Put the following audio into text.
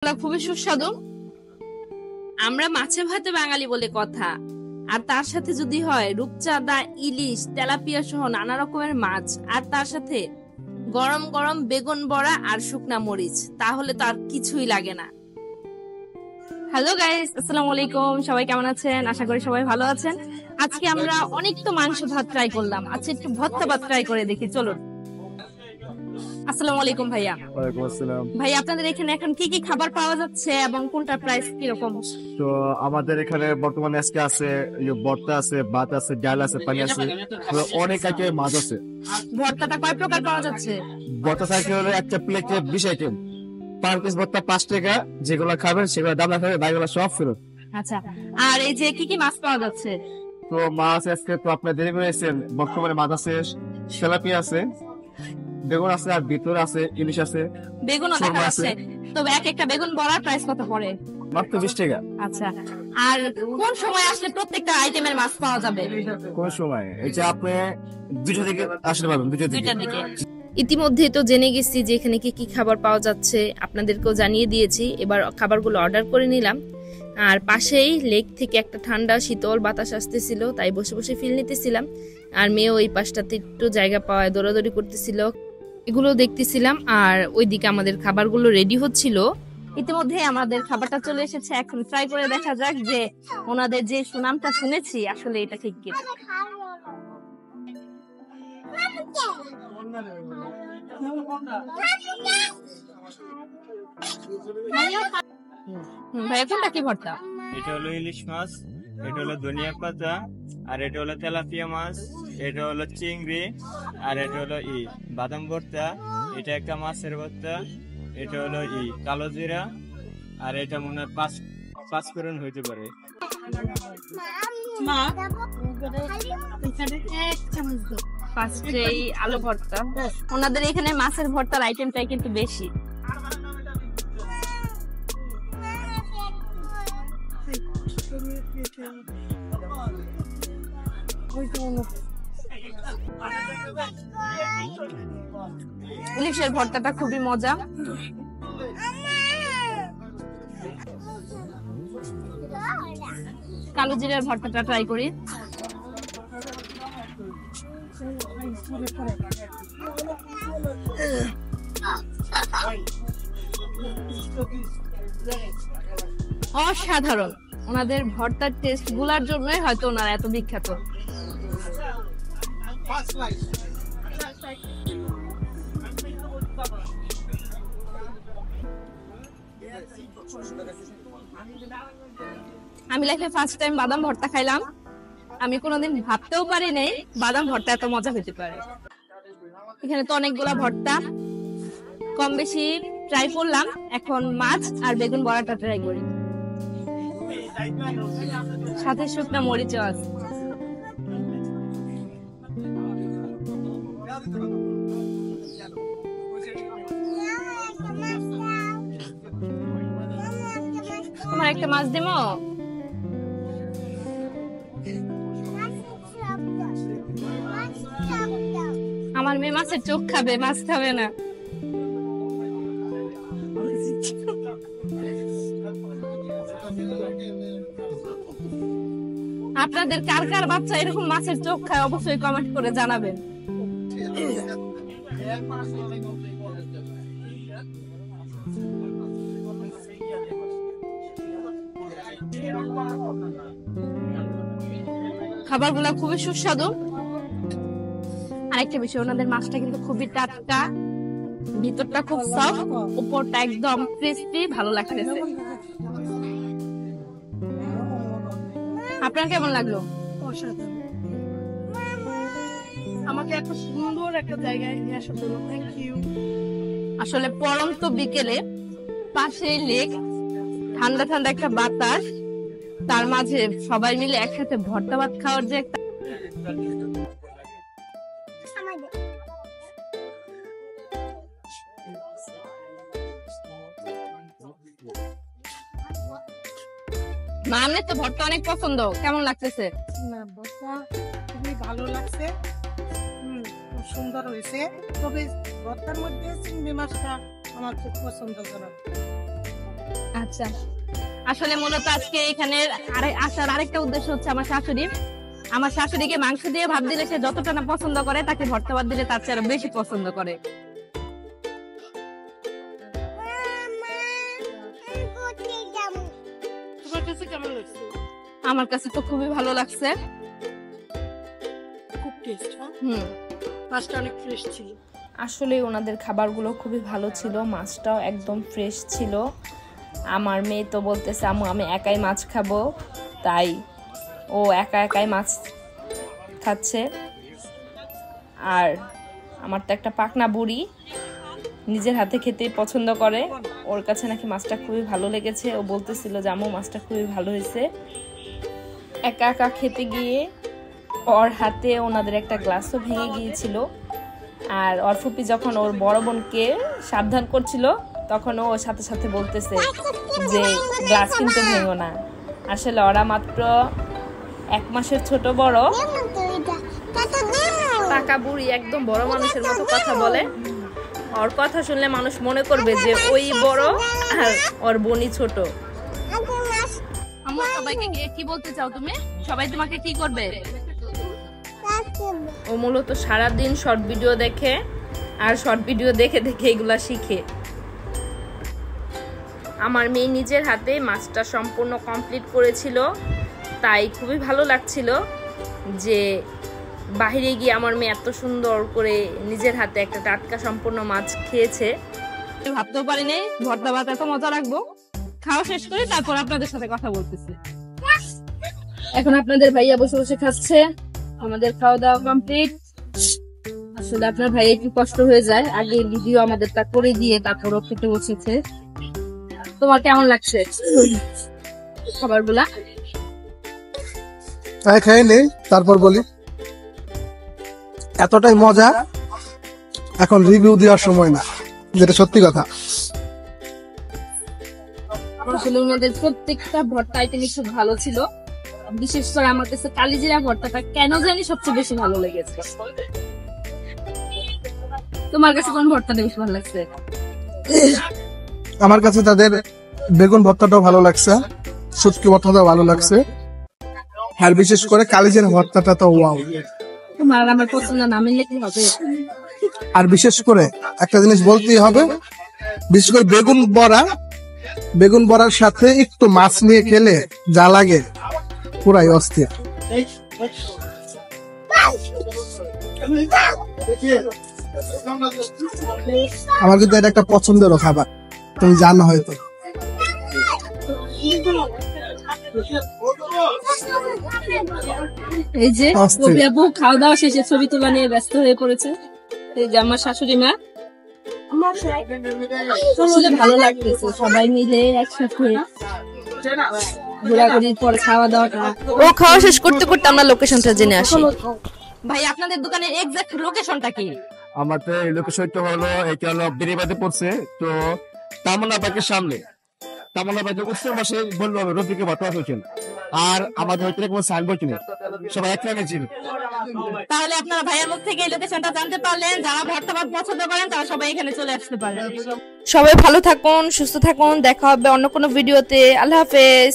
খুবই সুস্বাদু। আমরা মাছে ভাতে বাঙালি বলে কথা, আর তার সাথে যদি হয় রূপচাঁদা, ইলিশ, তেলাপিয়া সহ নানা রকমের মাছ, আর তার সাথে গরম গরম বেগুন বড়া আর শুকনা মরিচ, তাহলে তো আর কিছুই লাগে না। হ্যালো গাইস, আসসালামু আলাইকুম। সবাই কেমন আছেন? আশা করি সবাই ভালো আছেন। আজকে আমরা অনেক তো মাংস ভাত ট্রাই করলাম, আচ্ছা একটু ভর্তা ভাত ট্রাই করে দেখি, চলুন। আসসালামু আলাইকুম ভাইয়া। ওয়ালাইকুম আসসালাম। ভাই, আপনাদের এখানে এখন কি কি খাবার পাওয়া যাচ্ছে এবং কোনটার প্রাইস কিরকম? তো আমাদের এখানে বর্তমানে আজকে আছে ভর্তা আছে, ভাত আছে, ডাল আছে, পানি আছে, অনেক আইটেম মাছ আছে। ভর্তাটা কয় প্রকার পাওয়া যাচ্ছে? ভর্তা থাকে হলো একটা প্লেটে 20 আইটেম, পার পিস ভর্তা 5 টাকা। যেগুলো খাবেন সেগুলো দাম রাখবে, বাইগুলো সব ফেরত। আচ্ছা, আর এই যে কি কি মাছ পাওয়া যাচ্ছে? তো মাছ আজকে তো আপনার দেরি করে এসেছেন, বর্তমানে মাছ আছে, তেলাপিয়া আছে, বেগুন আছে, আর ভিতরে আছে ইলিশ আছে, বেগুনও দেখা শোরমা আছে। যাচ্ছে। তবে এক একটা বেগুন বড়ার প্রাইস কত পড়ে? মাত্র 20 টাকা। আচ্ছা, আর কোন সময় আসলে প্রত্যেকটা আইটেমের মাছ পাওয়া যাবে? কোন সময়? এই যে আপনি 2টা থেকে আসতে পারবেন, 2টা থেকে। দুইটার দিকে। ইতিমধ্যে তো জেনে গেছি যে এখানে কি কি খাবার পাওয়া যাচ্ছে, আপনাদেরকেও জানিয়ে দিয়েছি। এবার খাবারগুলো অর্ডার করে নিলাম। আর পাশেই লেক থেকে একটা ঠান্ডা শীতল বাতাস আসতেছিল, তাই বসে বসে ফিল নিতেছিলাম। আর মেয়েও এই পাশটাতে একটু জায়গা পাওয়ায় দৌড়াদৌড়ি করতেছিল, এগুলো দেখতেছিলাম। আর ওইদিকে আমাদের খাবারগুলো রেডি হচ্ছিল। ইতিমধ্যে আমাদের খাবারটা চলে এসেছে, এখন ট্রাই করে দেখা যাক যে ওনাদের যে সুনামটা শুনেছি আসলে এটা ঠিক কি। ভাই, কোনটা কি ভর্তা? এটা হলো ইলিশ মাছ, এটা হলো ধনিয়া পাতা, আর এটা হলো তেলাপিয়া মাছ, এটা হলো চিংড়ি, আর এটা হলো বাদাম ভর্তা। এটা একটা মাছের ভর্তা, এটা হলো কালো জিরা, আর এটা মনে হয় পাঁচফোড়ন হইতে পারে। ফার্স্টেই আলু ভর্তা। ওনাদের এখানে মাছের ভর্তার আইটেমটাই কিন্তু বেশি। ইলিশের ভর্তাটা খুবই মজা। কালো জিরার ভর্তাটা ট্রাই করি। অসাধারণ। ওনাদের ভর্তার টেস্ট গুলার জন্যই হয়তো ওনারা এত বিখ্যাত। আমি লাইফে ফার্স্ট টাইম বাদাম ভর্তা খাইলাম। আমি কোনোদিন ভাবতেও পারি নাই বাদাম ভর্তা এত মজা হতে পারে। এখানে তো অনেকগুলা ভর্তা কম বেশি ট্রাই করলাম, এখন মাছ আর বেগুন বড়াটা ট্রাই করি। সাথে শুকনা মরিচও আছে। তোমার একটা মাছ দেবো? আমার মেয়ে মাছের চোখ খাবে, মাছ খাবে না। আপনাদের কার কার বাচ্চা এরকম মাছের চোখ খায় অবশ্যই কমেন্ট করে জানাবেন। খাবারগুলা খুবই সুস্বাদু। আরেকটা বিষয়, ওনাদের মাছটা কিন্তু খুবই টাটকা, ভিতরটা খুব সফট, উপরটা একদম ক্রিস্পি, ভালো লাগতেছে। আপনার কেমন লাগলো? আমাকে এত সুন্দর একটা জায়গায় নিয়ে আসার জন্য থ্যাংক ইউ। আসলে পরন্ত বিকেলে পাশে লেক, ঠান্ডা ঠান্ডা একটা বাতাস, তার মাঝে সবাই মিলে একসাথে ভর্তা ভাত খাওয়ার যে একটা মামনের তো ভর্তা অনেক পছন্দ, কেমন লাগতেছে? না, ভর্তা খুবই ভালো লাগছে, খুব সুন্দর হয়েছে। তবে ভর্তার মধ্যে চিংড়ি মাছটা আমার খুব পছন্দ করা। আচ্ছা, আসলে মূলত আজকে এখানে আসার আরেকটা উদ্দেশ্য হচ্ছে আমার শাশুড়িকে মাংস দিয়ে ভাত দিলে সে যতটা না পছন্দ করে, তাকে ভর্তা ভাত দিলে তার চেয়ে আরো বেশি পছন্দ করে। তোমার কাছে কেমন লাগছে? আমার কাছে তো খুবই ভালো লাগছে। খুব টেস্ট। হুম, মাছটা অনেক ফ্রেশ ছিল। আসলে ওনাদের খাবারগুলো খুবই ভালো ছিল, মাছটাও একদম ফ্রেশ ছিল। আমার মেয়ে তো বলতেছে আম্মু আমি একাই মাছ খাবো, তাই ও একাই মাছ খাচ্ছে। আর আমার তো একটা পাকনা বুড়ি, নিজের হাতে খেতেই পছন্দ করে, ওর কাছে নাকি মাছটা খুবই ভালো লেগেছে। ও বলতেছিল যে আম্মু মাছটা খুবই ভালো হয়েছে। একা খেতে গিয়ে ওর হাতে ওনাদের একটা গ্লাসও ভেঙে গিয়েছিল। আর ওর ফুপি যখন ওর বড় বোনকে সাবধান করছিল, তখন ও ওর সাথে সাথে বলতেছে যে গ্লাস কিন্তু ভেঙো না। আসলে ওরা মাত্র 1 মাসের ছোট বড়। পাকা বুড়ি একদম বড় মানুষের মতো কথা বলে। ওর কথা শুনলে মানুষ মনে করবে যে ওই বড় আর ওর বোনই ছোট। আমার সবাইকে কি বলতে চাও তুমি? সবাই তোমাকে কি করবে? ও মূলত সারাদিন শর্ট ভিডিও দেখে, আর শর্ট ভিডিও দেখে দেখে এগুলা শিখে। আমার মেয়ে নিজের হাতে মাছটা সম্পূর্ণ কমপ্লিট করেছিল, তাই খুবই ভালো লাগছিল যে বাইরে গিয়ে আমার মেয়ে এত সুন্দর করে নিজের হাতে একটা টাটকা সম্পূর্ণ মাছ খেয়েছে। ভাবতেও পারিনি ভর্তা ভাত এত মজা রাখবো। খাওয়া শেষ করে তারপর আপনাদের সাথে কথা বলতেছি। এখন আপনাদের ভাইয়া বসে বসে খাচ্ছে, আমাদের খাওয়া দাওয়া কমপ্লিট। আসলে আপনার ভাই একটু কষ্ট হয়ে যায়, আগে ভিডিও আমাদেরটা করে দিয়ে তারপর ও খেতে বসেছে। তোমার কেমন লাগছে খাবারগুলা? খেয়ে নেই, তারপর বলি। এতটাই মজা, এখন রিভিউ দেওয়ার সময় না, যেটা সত্যি কথা। আসলে ওনাদের প্রত্যেকটা ভর্তা আইটেমই খুব ভালো ছিল। বিশেষ করে আমার কাছে কালিজিরা ভর্তাটা কেন জানি সবচেয়ে বেশি ভালো লেগেছে। তোমার কাছে কোন ভর্তাটা বেশি ভালো লাগছে? আমার কাছে তাদের বেগুন ভর্তাটাও ভালো লাগছে, শুটকি ভর্তাটাও ভালো লাগছে, আর বিশেষ করে কালিজিরা ভর্তাটা তো ওয়াও। তোমার আমার পছন্দ না মিললে কি হবে? আর বিশেষ করে একটা জিনিস বলতেই হবে, বিশেষ করে বেগুন বড়ার সাথে একটু মাছ নিয়ে খেলে যা লাগে পুরাই অস্থির। আমার কিন্তু এটা একটা পছন্দেরও খাবার, তুমি জানো হয়তো। এই যে কবি আপু খাওয়া দাওয়া শেষে ছবি তোলা নিয়ে ব্যস্ত হয়ে পড়েছে। এই যে আমার শাশুড়ি মা। আসলে ভালো লাগতেছে সবাই মিলে একসাথে ঘোরাঘুরির পর খাওয়া দাওয়াটা। ও খাওয়া শেষ করতে করতে আমরা লোকেশনটা জেনে আসি। ভাই আপনাদের দোকানের এক্সাক্ট লোকেশনটা কি? আমাদের লোকেশনটা হলো, এটা হলো বেরিবাদে পড়ছে, তো তামান্না পার্কের সামনে। তামান্না পার্কের উত্তর পাশে বললো রফিকে ভর্তা হোটেল। আর আমাদের হোটেলে কোনো সাইনবোর্ড নেই, সবাই এক নামে চিনি। তাহলে আপনারা ভাইয়ের মুখ থেকে এই লোকেশনটা জানতে পারলেন। যারা ভর্তা ভাত পছন্দ করেন তারা সবাই এখানে চলে আসতে পারেন। সবাই ভালো থাকুন, সুস্থ থাকুন, দেখা হবে অন্য কোনো ভিডিওতে। আল্লাহ হাফেজ।